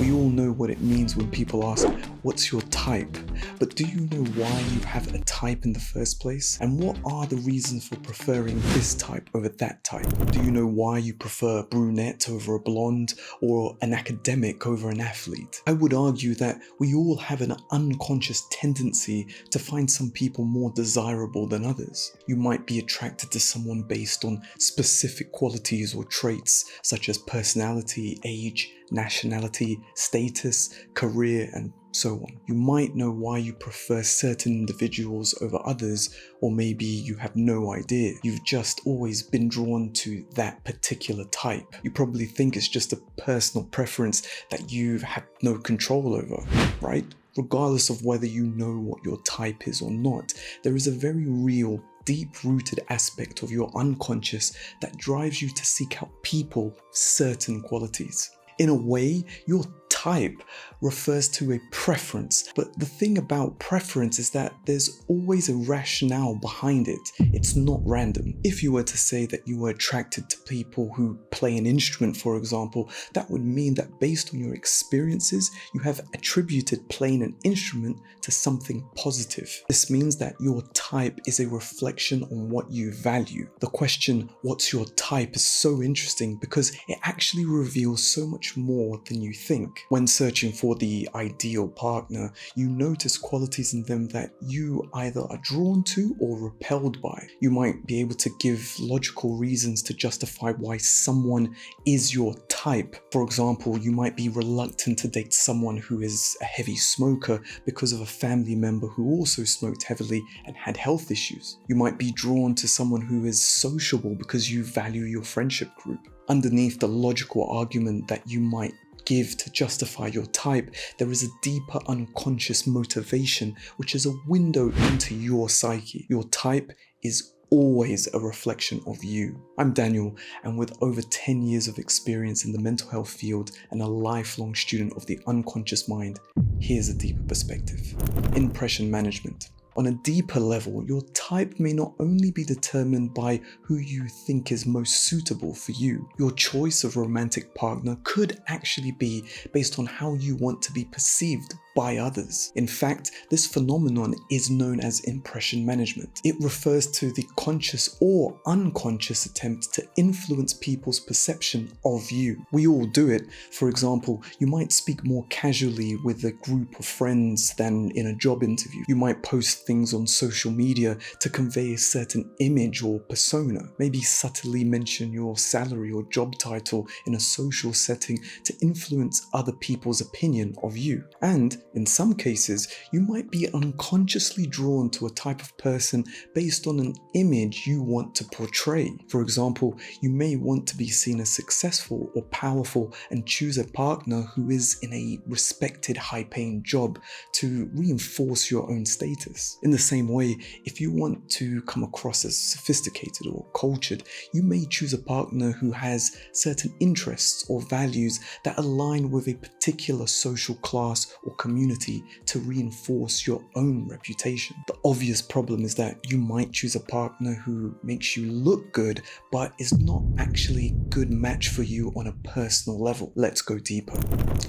We all know what it means when people ask, what's your type? But do you know why you have a type in the first place? And what are the reasons for preferring this type over that type? Do you know why you prefer a brunette over a blonde or an academic over an athlete? I would argue that we all have an unconscious tendency to find some people more desirable than others. You might be attracted to someone based on specific qualities or traits such as personality, age, nationality, status, career, and so on. You might know why you prefer certain individuals over others, or maybe you have no idea. You've just always been drawn to that particular type. You probably think it's just a personal preference that you have no control over, right? Regardless of whether you know what your type is or not, there is a very real, deep-rooted aspect of your unconscious that drives you to seek out people with certain qualities. In a way, your type refers to a preference, but the thing about preference is that there's always a rationale behind it. It's not random. If you were to say that you were attracted to people who play an instrument, for example, that would mean that based on your experiences, you have attributed playing an instrument to something positive. This means that your type is a reflection on what you value. The question, what's your type, is so interesting because it actually reveals so much more than you think. When searching for the ideal partner, you notice qualities in them that you either are drawn to or repelled by. You might be able to give logical reasons to justify why someone is your type. For example, you might be reluctant to date someone who is a heavy smoker because of a family member who also smoked heavily and had health issues. You might be drawn to someone who is sociable because you value your friendship group. Underneath the logical argument that you might give to justify your type, there is a deeper unconscious motivation, which is a window into your psyche. Your type is always a reflection of you. I'm Daniel, and with over 10 years of experience in the mental health field and a lifelong student of the unconscious mind, here's a deeper perspective. Impression management. On a deeper level, your type may not only be determined by who you think is most suitable for you. Your choice of romantic partner could actually be based on how you want to be perceived by others. In fact, this phenomenon is known as impression management. It refers to the conscious or unconscious attempt to influence people's perception of you. We all do it. For example, you might speak more casually with a group of friends than in a job interview. You might post things on social media to convey a certain image or persona. Maybe subtly mention your salary or job title in a social setting to influence other people's opinion of you. And in some cases, you might be unconsciously drawn to a type of person based on an image you want to portray. For example, you may want to be seen as successful or powerful and choose a partner who is in a respected, high-paying job to reinforce your own status. In the same way, if you want to come across as sophisticated or cultured, you may choose a partner who has certain interests or values that align with a particular social class or community to reinforce your own reputation. The obvious problem is that you might choose a partner who makes you look good, but is not actually a good match for you on a personal level. Let's go deeper.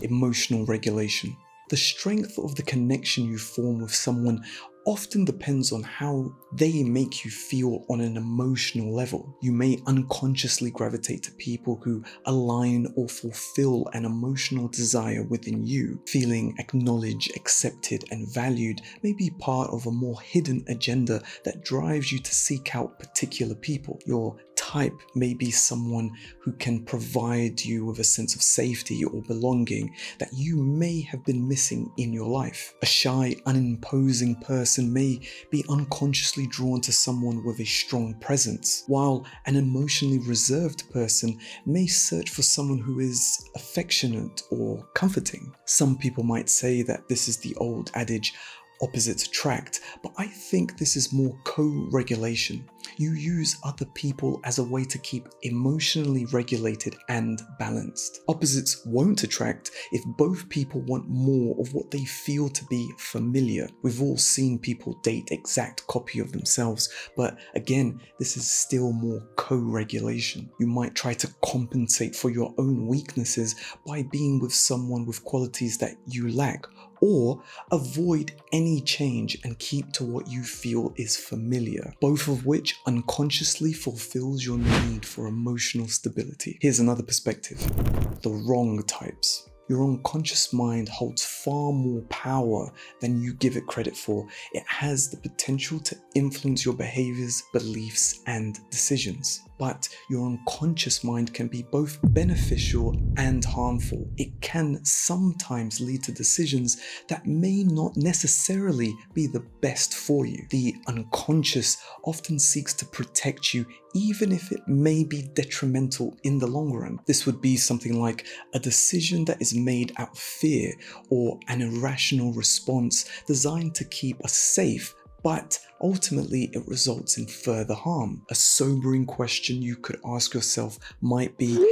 Emotional regulation. The strength of the connection you form with someone often depends on how they make you feel on an emotional level. You may unconsciously gravitate to people who align or fulfill an emotional desire within you. Feeling acknowledged, accepted, and valued may be part of a more hidden agenda that drives you to seek out particular people. Your type may be someone who can provide you with a sense of safety or belonging that you may have been missing in your life. A shy, unimposing person may be unconsciously drawn to someone with a strong presence, while an emotionally reserved person may search for someone who is affectionate or comforting. Some people might say that this is the old adage, opposites attract, but I think this is more co-regulation. You use other people as a way to keep emotionally regulated and balanced. Opposites won't attract if both people want more of what they feel to be familiar. We've all seen people date exact copy of themselves, but again, this is still more co-regulation. You might try to compensate for your own weaknesses by being with someone with qualities that you lack, or avoid any change and keep to what you feel is familiar, both of which unconsciously fulfills your need for emotional stability. Here's another perspective: the wrong types. Your unconscious mind holds far more power than you give it credit for. It has the potential to influence your behaviors, beliefs, and decisions. But your unconscious mind can be both beneficial and harmful. It can sometimes lead to decisions that may not necessarily be the best for you. The unconscious often seeks to protect you, even if it may be detrimental in the long run. This would be something like a decision that is made out of fear, or an irrational response designed to keep us safe, but ultimately it results in further harm. A sobering question you could ask yourself might be,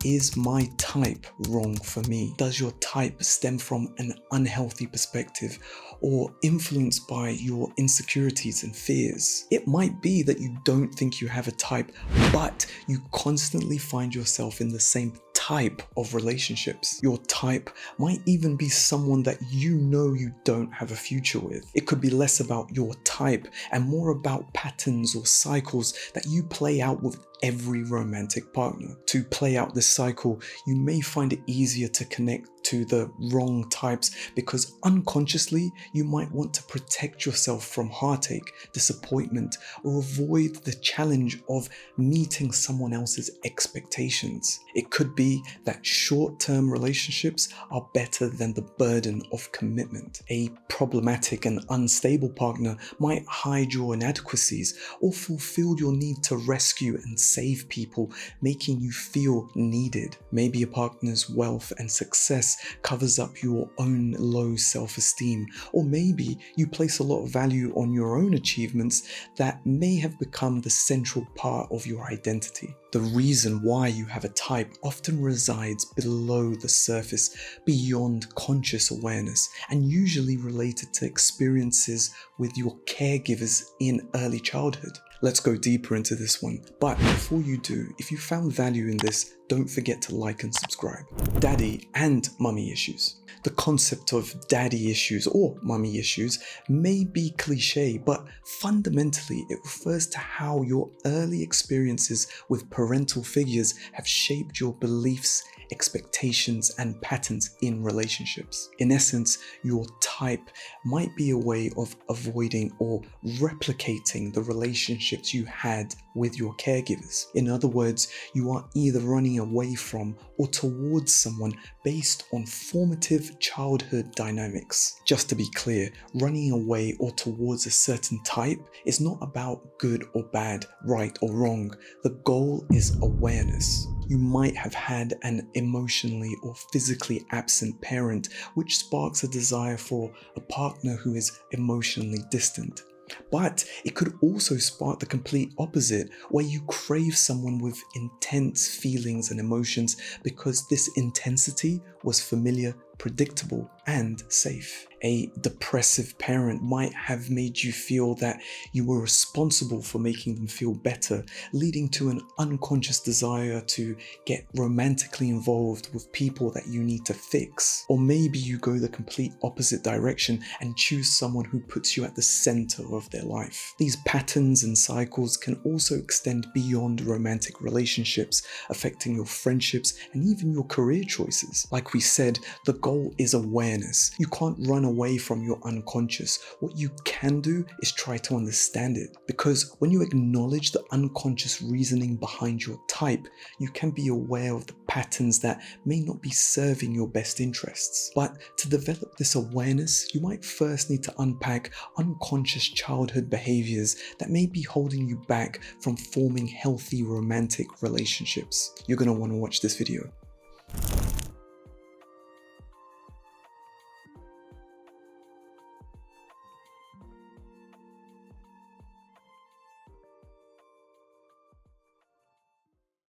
is my type wrong for me? Does your type stem from an unhealthy perspective or influenced by your insecurities and fears? It might be that you don't think you have a type, but you constantly find yourself in the same type of relationships. Your type might even be someone that you know you don't have a future with. It could be less about your type and more about patterns or cycles that you play out with every romantic partner. To play out this cycle, you may find it easier to connect to the wrong types because unconsciously you might want to protect yourself from heartache, disappointment, or avoid the challenge of meeting someone else's expectations. It could be that short-term relationships are better than the burden of commitment. A problematic and unstable partner might hide your inadequacies or fulfill your need to rescue and save people, making you feel needed. Maybe a partner's wealth and success covers up your own low self-esteem, or maybe you place a lot of value on your own achievements that may have become the central part of your identity. The reason why you have a type often resides below the surface, beyond conscious awareness, and usually related to experiences with your caregivers in early childhood. Let's go deeper into this one. But before you do, if you found value in this, don't forget to like and subscribe. Daddy and mummy issues. The concept of daddy issues or mummy issues may be cliche, but fundamentally it refers to how your early experiences with parental figures have shaped your beliefs, expectations, and patterns in relationships. In essence, your type might be a way of avoiding or replicating the relationships you had with your caregivers. In other words, you are either running away from or towards someone based on formative childhood dynamics. Just to be clear, running away or towards a certain type is not about good or bad, right or wrong. The goal is awareness. You might have had an emotionally or physically absent parent, which sparks a desire for a partner who is emotionally distant. But it could also spark the complete opposite, where you crave someone with intense feelings and emotions because this intensity was familiar, predictable, and safe. A depressive parent might have made you feel that you were responsible for making them feel better, leading to an unconscious desire to get romantically involved with people that you need to fix. Or maybe you go the complete opposite direction and choose someone who puts you at the center of their life. These patterns and cycles can also extend beyond romantic relationships, affecting your friendships and even your career choices. Like we said, the goal is awareness. You can't run away from your unconscious. What you can do is try to understand it, because when you acknowledge the unconscious reasoning behind your type, you can be aware of the patterns that may not be serving your best interests. But to develop this awareness, you might first need to unpack unconscious childhood behaviors that may be holding you back from forming healthy romantic relationships. You're going to want to watch this video.